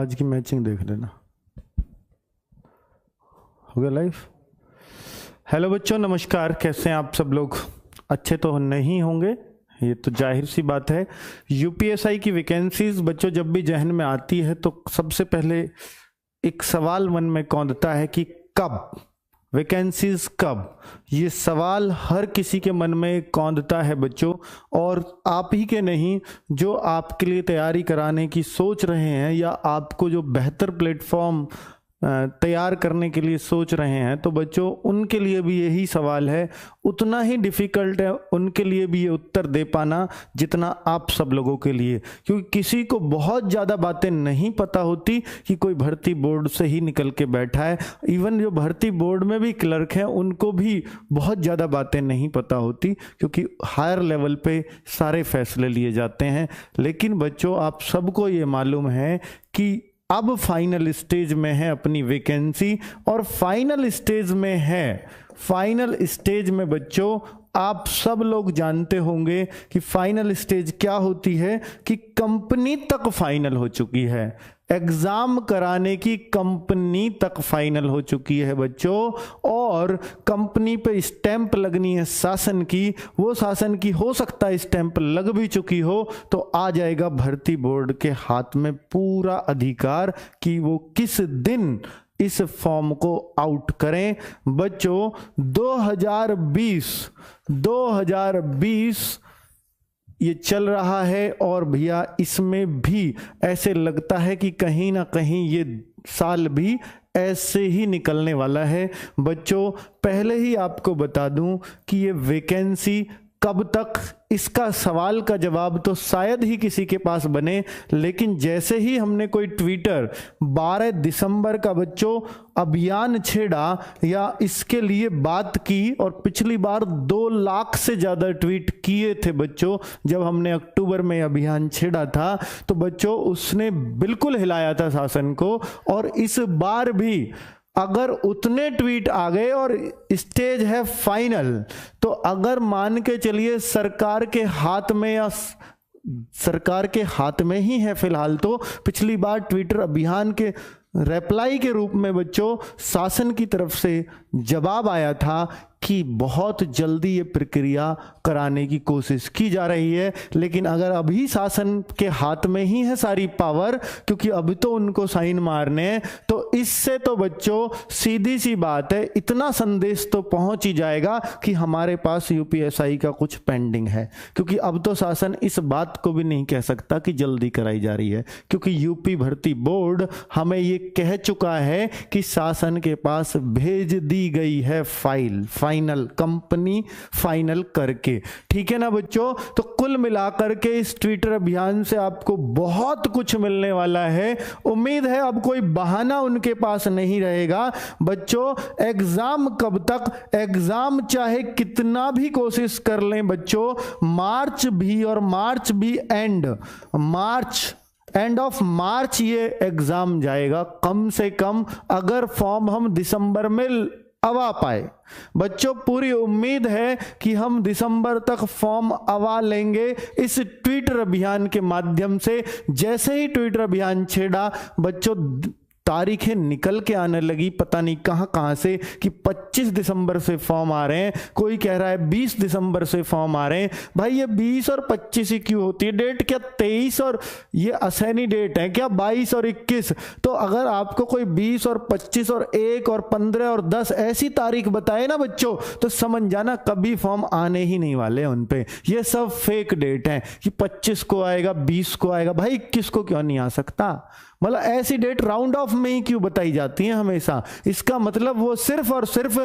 आज की मैचिंग देख लेना। हो गया लाइव। हेलो बच्चों, नमस्कार। कैसे हैं आप सब लोग? अच्छे तो नहीं होंगे, ये तो जाहिर सी बात है। यूपीएसआई की वैकेंसीज बच्चों जब भी जहन में आती है तो सबसे पहले एक सवाल मन में कौंधता है कि कब वैकेंसीज, कब। ये सवाल हर किसी के मन में कौंधता है बच्चों, और आप ही के नहीं, जो आपके लिए तैयारी कराने की सोच रहे हैं या आपको जो बेहतर प्लेटफॉर्म तैयार करने के लिए सोच रहे हैं, तो बच्चों उनके लिए भी यही सवाल है। उतना ही डिफ़िकल्ट है उनके लिए भी ये उत्तर दे पाना जितना आप सब लोगों के लिए, क्योंकि किसी को बहुत ज़्यादा बातें नहीं पता होती कि कोई भर्ती बोर्ड से ही निकल के बैठा है। इवन जो भर्ती बोर्ड में भी क्लर्क हैं उनको भी बहुत ज़्यादा बातें नहीं पता होती, क्योंकि हायर लेवल पे सारे फैसले लिए जाते हैं। लेकिन बच्चों आप सबको ये मालूम है कि अब फाइनल स्टेज में है अपनी वैकेंसी, और फाइनल स्टेज में है। फाइनल स्टेज में बच्चों आप सब लोग जानते होंगे कि फाइनल स्टेज क्या होती है, कि कंपनी तक फाइनल हो चुकी है। एग्जाम कराने की कंपनी तक फाइनल हो चुकी है बच्चों, और कंपनी पे स्टैंप लगनी है शासन की। वो शासन की हो सकता है स्टैंप लग भी चुकी हो, तो आ जाएगा भर्ती बोर्ड के हाथ में पूरा अधिकार कि वो किस दिन इस फॉर्म को आउट करें। बच्चों 2020 ये चल रहा है, और भैया इसमें भी ऐसे लगता है कि कहीं ना कहीं ये साल भी ऐसे ही निकलने वाला है। बच्चों पहले ही आपको बता दूं कि ये वैकेंसी कब तक, इसका सवाल का जवाब तो शायद ही किसी के पास बने। लेकिन जैसे ही हमने कोई ट्विटर 12 दिसंबर का बच्चों अभियान छेड़ा या इसके लिए बात की, और पिछली बार 2 लाख से ज़्यादा ट्वीट किए थे बच्चों जब हमने अक्टूबर में अभियान छेड़ा था, तो बच्चों उसने बिल्कुल हिलाया था शासन को। और इस बार भी अगर उतने ट्वीट आ गए और स्टेज है फाइनल, तो अगर मान के चलिए सरकार के हाथ में, या सरकार के हाथ में ही है फिलहाल, तो पिछली बार ट्विटर अभियान के रिप्लाई के रूप में बच्चों शासन की तरफ से जवाब आया था कि बहुत जल्दी ये प्रक्रिया कराने की कोशिश की जा रही है। लेकिन अगर अभी शासन के हाथ में ही है सारी पावर, क्योंकि अभी तो उनको साइन मारने हैं, तो इससे तो बच्चों सीधी सी बात है, इतना संदेश तो पहुंच ही जाएगा कि हमारे पास यूपीएसआई का कुछ पेंडिंग है। क्योंकि अब तो शासन इस बात को भी नहीं कह सकता कि जल्दी कराई जा रही है, क्योंकि यूपी भर्ती बोर्ड हमें ये कह चुका है कि शासन के पास भेज दी गई है फाइनल, कंपनी फाइनल करके। ठीक है ना बच्चों? तो कुल मिलाकर के इस ट्विटर अभियान से आपको बहुत कुछ मिलने वाला है। उम्मीद है अब कोई बहाना उनके पास नहीं रहेगा बच्चों। एग्जाम कब तक? एग्जाम चाहे कितना भी कोशिश कर लें बच्चों, मार्च भी एंड ऑफ मार्च ये एग्जाम जाएगा कम से कम, अगर फॉर्म हम दिसंबर में अवा पाए। बच्चों पूरी उम्मीद है कि हम दिसंबर तक फॉर्म अवा लेंगे इस ट्विटर अभियान के माध्यम से। जैसे ही ट्विटर अभियान छेड़ा बच्चों, तारीखें निकल के आने लगी पता नहीं कहां से, कि 25 दिसंबर से फॉर्म आ रहे हैं, कोई कह रहा है 20 दिसंबर से फॉर्म आ रहे हैं। भाई ये 20 और 25 ही क्यों होती है डेट? क्या 23 और ये असैनी डेट है क्या? 22 और 21? तो अगर आपको कोई 20 और 25 और 1 और 15 और 10 ऐसी तारीख बताए ना बच्चों, तो समझ जाना कभी फॉर्म आने ही नहीं वाले उन पे। ये सब फेक डेट है कि 25 को आएगा, 20 को आएगा। भाई 21 को क्यों नहीं आ सकता? मतलब ऐसी डेट राउंड ऑफ में ही क्यों बताई जाती है हमेशा? इसका मतलब वो सिर्फ और सिर्फ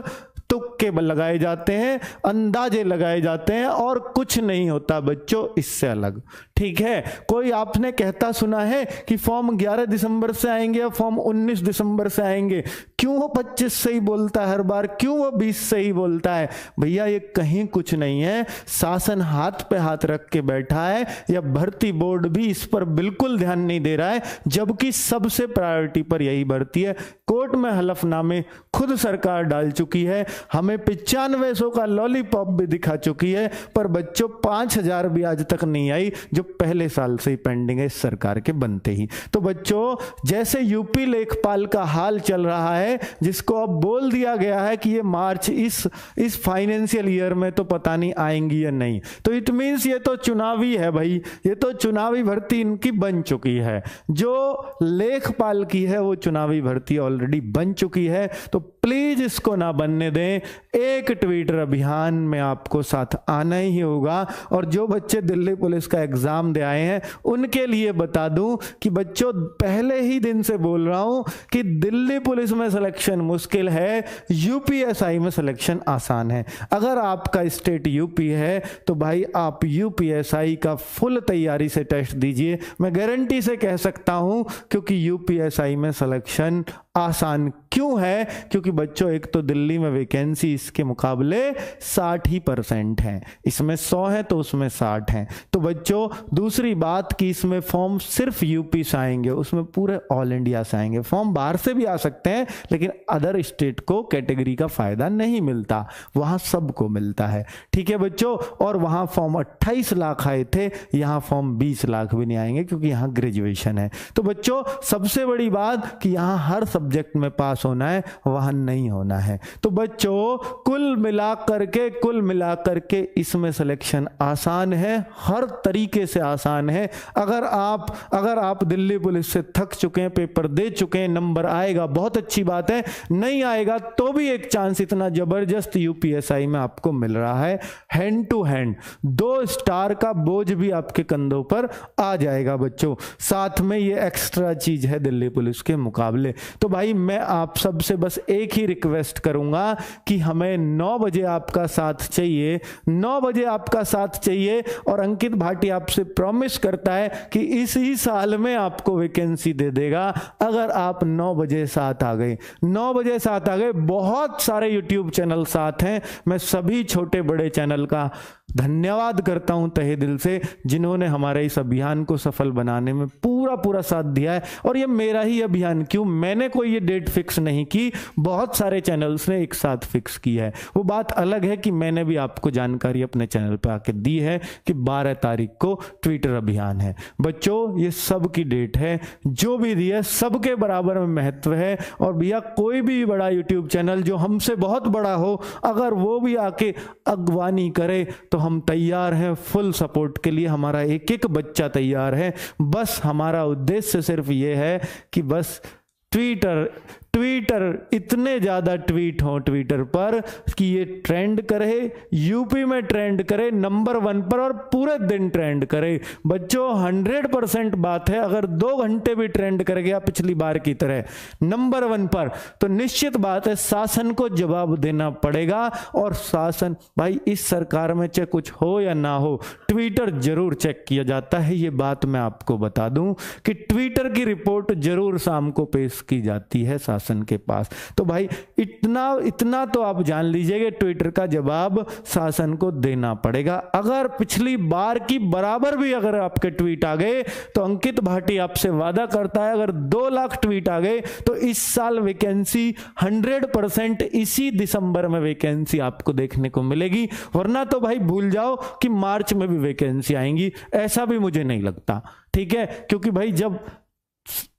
तुक्के लगाए जाते हैं, अंदाजे लगाए जाते हैं, और कुछ नहीं होता बच्चों इससे अलग। ठीक है? कोई आपने कहता सुना है कि फॉर्म 11 दिसंबर से आएंगे या फॉर्म 19 दिसंबर से आएंगे? क्यों वो 25 से ही बोलता है हर बार, क्यों वो 20 से ही बोलता है? भैया ये कहीं कुछ नहीं है, शासन हाथ पे हाथ रख के बैठा है, या भर्ती बोर्ड भी इस पर बिल्कुल ध्यान नहीं दे रहा है, जबकि सबसे प्रायोरिटी पर यही भर्ती है। कोर्ट में हलफनामे खुद सरकार डाल चुकी है, हमें 9500 का लॉलीपॉप भी दिखा चुकी है, पर बच्चों 5000 भी आज तक नहीं आई, जो पहले साल से ही पेंडिंग है इस सरकार के बनते ही। तो बच्चों, जैसे यूपी लेखपाल का हाल चल रहा है, जिसको अब बोल दिया गया है कि ये मार्च इस फाइनेंशियल ईयर में तो पता नहीं आएंगी या नहीं, तो इट मीन्स ये तो चुनावी है भाई, ये तो चुनावी भर्ती इनकी बन चुकी है। जो लेखपाल की है वो चुनावी भर्ती ऑलरेडी बन चुकी है, तो प्लीज इसको ना बनने दें। एक ट्विटर अभियान में आपको साथ आना ही होगा। और जो बच्चे दिल्ली पुलिस का एग्जाम दे आए हैं उनके लिए बता दूं कि बच्चों, पहले ही दिन से बोल रहा हूं कि दिल्ली पुलिस में सिलेक्शन मुश्किल है, यूपीएसआई में सिलेक्शन आसान है। अगर आपका स्टेट यूपी है तो भाई आप यूपीएसआई का फुल तैयारी से टेस्ट दीजिए, मैं गारंटी से कह सकता हूं, क्योंकि यूपीएसआई में सिलेक्शन आसान क्यों है? क्योंकि बच्चों, एक तो दिल्ली में वैकेंसी इसके मुकाबले 60% है, इसमें 100 है तो उसमें 60 है। तो बच्चों, दूसरी बात कि इसमें फॉर्म सिर्फ यूपी से आएंगे, उसमें पूरे ऑल इंडिया से आएंगे। फॉर्म बाहर से भी आ सकते हैं, लेकिन अदर स्टेट को कैटेगरी का फायदा नहीं मिलता, वहां सबको मिलता है। ठीक है बच्चों, और वहां फॉर्म 28 लाख आए थे, यहां फॉर्म 20 लाख भी नहीं आएंगे, क्योंकि यहां ग्रेजुएशन है। तो बच्चों, सबसे बड़ी बात कि यहां हर सब्जेक्ट में पास होना है, वहां नहीं होना है। तो बच्चों, कुल मिलाकर के इसमें सिलेक्शन आसान है, हर तरीके से आसान है। अगर आप दिल्ली पुलिस से थक चुके हैं, पेपर दे चुके हैं, नंबर आएगा बहुत अच्छी बात है, नहीं आएगा तो भी एक चांस इतना जबरदस्त यूपीएसआई में आपको मिल रहा है, हैंड टू हैंड 2 स्टार का बोझ भी आपके कंधों पर आ जाएगा बच्चों। साथ में ये एक्स्ट्रा चीज है दिल्ली पुलिस के मुकाबले। तो भाई, मैं आप सबसे बस एक ही रिक्वेस्ट करूंगा कि हमें 9 बजे आपका साथ चाहिए, 9 बजे आपका साथ चाहिए। और अंकित भाटी आपसे प्रॉमिस करता है कि इसी साल में आपको वैकेंसी दे देगा, अगर आप 9 बजे साथ आ गए। 9 बजे साथ आ गए। बहुत सारे यूट्यूब चैनल साथ हैं, मैं सभी छोटे बड़े चैनल का धन्यवाद करता हूं तहे दिल से, जिन्होंने हमारे इस अभियान को सफल बनाने में पूरा साथ दिया है। और ये मेरा ही अभियान क्यों, मैंने कोई ये डेट फिक्स नहीं की, बहुत सारे चैनल्स ने एक साथ फिक्स की है। वो बात अलग है कि मैंने भी आपको जानकारी अपने चैनल पे आके दी है कि 12 तारीख को ट्विटर अभियान है। बच्चों, ये सब की डेट है, जो भी दी है सबके बराबर में महत्व है। और भैया, कोई भी बड़ा यूट्यूब चैनल जो हमसे बहुत बड़ा हो, अगर वो भी आके अगवानी करे तो हम तैयार हैं फुल सपोर्ट के लिए। हमारा एक एक बच्चा तैयार है। बस हमारा उद्देश्य सिर्फ ये है कि बस ट्विटर इतने ज्यादा ट्वीट हो ट्विटर पर कि ये ट्रेंड करे, यूपी में ट्रेंड करे नंबर 1 पर, और पूरे दिन ट्रेंड करे। बच्चों, 100% बात है, अगर 2 घंटे भी ट्रेंड कर गया पिछली बार की तरह नंबर 1 पर, तो निश्चित बात है शासन को जवाब देना पड़ेगा। और शासन, भाई, इस सरकार में चाहे कुछ हो या ना हो, ट्विटर जरूर चेक किया जाता है। ये बात मैं आपको बता दूं कि ट्विटर की रिपोर्ट जरूर शाम को पेश की जाती है शासन के पास। तो भाई, इतना तो आप जान लीजिए, ट्विटर का जवाब शासन को देना पड़ेगा। अगर पिछली बार की बराबर भी अगर आपके ट्वीट आ गए, तो अंकित भाटी आपसे वादा करता है, अगर 2 लाख ट्वीट आ गए तो इस साल वैकेंसी 100% इसी दिसंबर में वैकेंसी आपको देखने को मिलेगी। वरना तो भाई भूल जाओ कि मार्च में भी वैकेंसी आएंगी, ऐसा भी मुझे नहीं लगता। ठीक है, क्योंकि भाई जब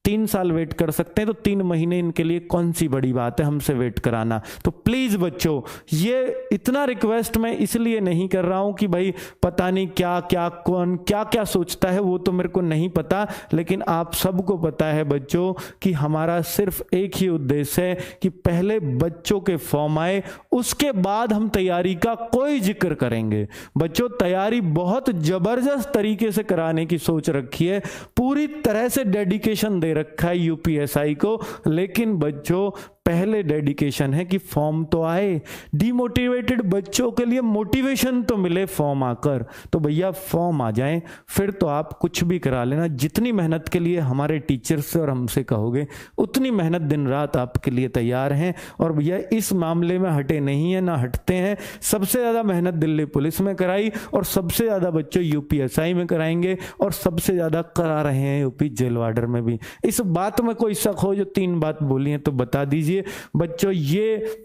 3 साल वेट कर सकते हैं तो 3 महीने इनके लिए कौन सी बड़ी बात है हमसे वेट कराना। तो प्लीज बच्चों, ये इतना रिक्वेस्ट मैं इसलिए नहीं कर रहा हूं कि भाई पता नहीं कौन क्या सोचता है, वो तो मेरे को नहीं पता, लेकिन आप सबको पता है बच्चों कि हमारा सिर्फ एक ही उद्देश्य है कि पहले बच्चों के फॉर्म आए, उसके बाद हम तैयारी का कोई जिक्र करेंगे। बच्चों, तैयारी बहुत जबरदस्त तरीके से कराने की सोच रखी है, पूरी तरह से डेडिकेशन दे रखा है यूपीएसआई को। लेकिन बच्चों, पहले डेडिकेशन है कि फॉर्म तो आए, डिमोटिवेटेड बच्चों के लिए मोटिवेशन तो मिले फॉर्म आकर। तो भैया फॉर्म आ जाए, फिर तो आप कुछ भी करा लेना। जितनी मेहनत के लिए हमारे टीचर्स से और हमसे कहोगे उतनी मेहनत दिन रात आपके लिए तैयार हैं। और भैया इस मामले में हटे नहीं है, ना हटते हैं। सबसे ज्यादा मेहनत दिल्ली पुलिस में कराई और सबसे ज्यादा बच्चों यूपीएसआई में कराएंगे और सबसे ज्यादा करा रहे हैं यूपी जेल वार्डर में भी। इस बात में कोई शक हो जो 3 बात बोली है तो बता दीजिए बच्चों। ये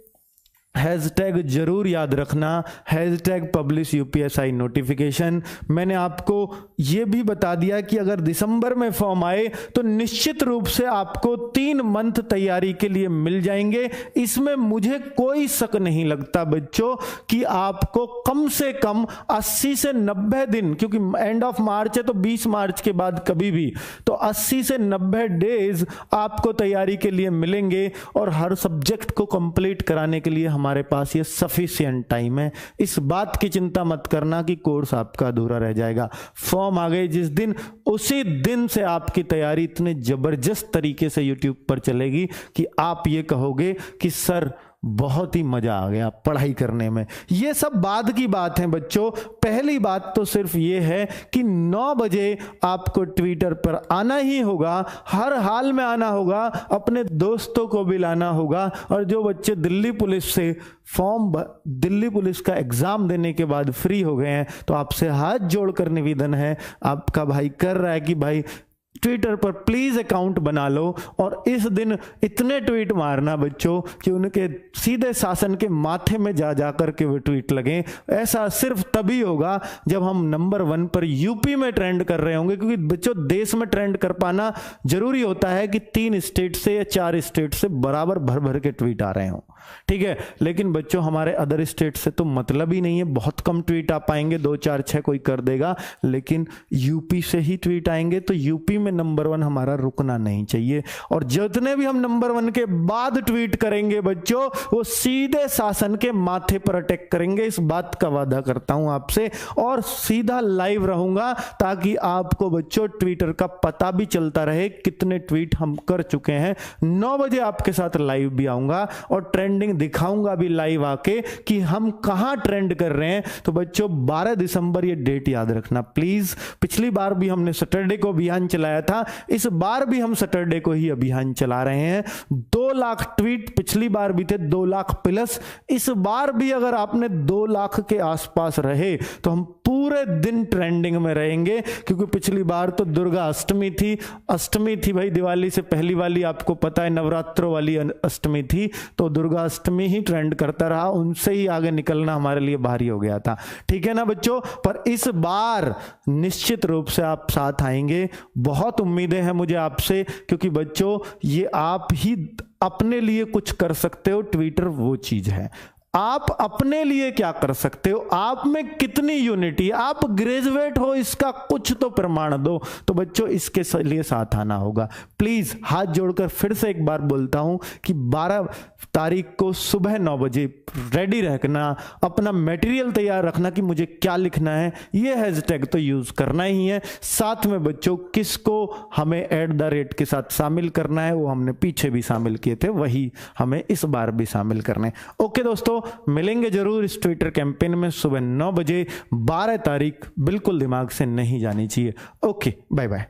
हैशटैग जरूर याद रखना, हैशटैग पब्लिश यूपीएसआई नोटिफिकेशन। मैंने आपको ये भी बता दिया कि अगर दिसंबर में फॉर्म आए तो निश्चित रूप से आपको 3 मंथ तैयारी के लिए मिल जाएंगे। इसमें मुझे कोई शक नहीं लगता बच्चों कि आपको कम से कम 80 से 90 दिन, क्योंकि एंड ऑफ मार्च है तो 20 मार्च के बाद कभी भी, तो 80 से 90 डेज आपको तैयारी के लिए मिलेंगे। और हर सब्जेक्ट को कंप्लीट कराने के लिए हमारे पास ये सफिशिएंट टाइम है। इस बात की चिंता मत करना कि कोर्स आपका अधूरा रह जाएगा। फॉर्म आ गए जिस दिन, उसी दिन से आपकी तैयारी इतने जबरदस्त तरीके से यूट्यूब पर चलेगी कि आप ये कहोगे कि सर बहुत ही मजा आ गया पढ़ाई करने में। ये सब बाद की बात है बच्चों। पहली बात तो सिर्फ ये है कि 9 बजे आपको ट्विटर पर आना ही होगा, हर हाल में आना होगा, अपने दोस्तों को भी लाना होगा। और जो बच्चे दिल्ली पुलिस से दिल्ली पुलिस का एग्जाम देने के बाद फ्री हो गए हैं तो आपसे हाथ जोड़कर निवेदन है, आपका भाई कर रहा है कि भाई ट्विटर पर प्लीज अकाउंट बना लो और इस दिन इतने ट्वीट मारना बच्चों कि उनके सीधे शासन के माथे में जा जाकर के वो ट्वीट लगें। ऐसा सिर्फ तभी होगा जब हम नंबर 1 पर यूपी में ट्रेंड कर रहे होंगे, क्योंकि बच्चों देश में ट्रेंड कर पाना जरूरी होता है कि 3 स्टेट से या 4 स्टेट से बराबर भर भर के ट्वीट आ रहे हों, ठीक है। लेकिन बच्चों हमारे अदर स्टेट से तो मतलब ही नहीं है, बहुत कम ट्वीट आ पाएंगे, 2 4 6 कोई कर देगा, लेकिन यूपी से ही ट्वीट आएंगे। तो यूपी में नंबर 1 हमारा रुकना नहीं चाहिए। और जितने भी हम नंबर 1 के बाद ट्वीट करेंगे बच्चों वो सीधे शासन के माथे पर अटैक करेंगे, इस बात का वादा करता हूं आपसे। और सीधा लाइव रहूंगा ताकि आपको बच्चों ट्विटर का पता भी चलता रहे कितने ट्वीट हम कर चुके हैं। 9 बजे आपके साथ लाइव भी आऊंगा और ट्रेंडिंग दिखाऊंगा भी लाइव आके कि हम कहां ट्रेंड कर रहे हैं। तो बच्चों 12 दिसंबर ये डेट याद रखना प्लीज। पिछली बार भी हमने सैटरडे को अभियान चलाया था, इस बार भी हम सैटरडे को ही अभियान चला रहे हैं। 2 लाख ट्वीट पिछली बार भी थे, 2 लाख प्लस इस बार भी। अगर आपने 2 लाख के आसपास रहे तो हम पूरे दिन ट्रेंडिंग में रहेंगे, क्योंकि पिछली बार तो दुर्गा अष्टमी थी भाई, दिवाली से पहली वाली आपको पता है नवरात्रों वाली अष्टमी थी, तो दुर्गा अष्टमी ही ट्रेंड करता रहा, उनसे ही आगे निकलना हमारे लिए भारी हो गया था, ठीक है ना बच्चों। पर इस बार निश्चित रूप से आप साथ आएंगे, बहुत उम्मीदें हैं मुझे आपसे, क्योंकि बच्चों ये आप ही अपने लिए कुछ कर सकते हो। ट्विटर वो चीज है, आप अपने लिए क्या कर सकते हो, आप में कितनी यूनिटी, आप ग्रेजुएट हो इसका कुछ तो प्रमाण दो। तो बच्चों इसके लिए साथ आना होगा प्लीज। हाथ जोड़कर फिर से एक बार बोलता हूं कि 12 तारीख को सुबह 9 बजे रेडी रखना, अपना मटेरियल तैयार रखना कि मुझे क्या लिखना है, ये हैशटैग तो यूज करना ही है। साथ में बच्चों किसको हमें @ के साथ शामिल करना है, वो हमने पीछे भी शामिल किए थे, वही हमें इस बार भी शामिल करने। ओके दोस्तों, मिलेंगे जरूर इस ट्विटर कैंपेन में सुबह 9 बजे। 12 तारीख बिल्कुल दिमाग से नहीं जानी चाहिए। Okay, bye bye.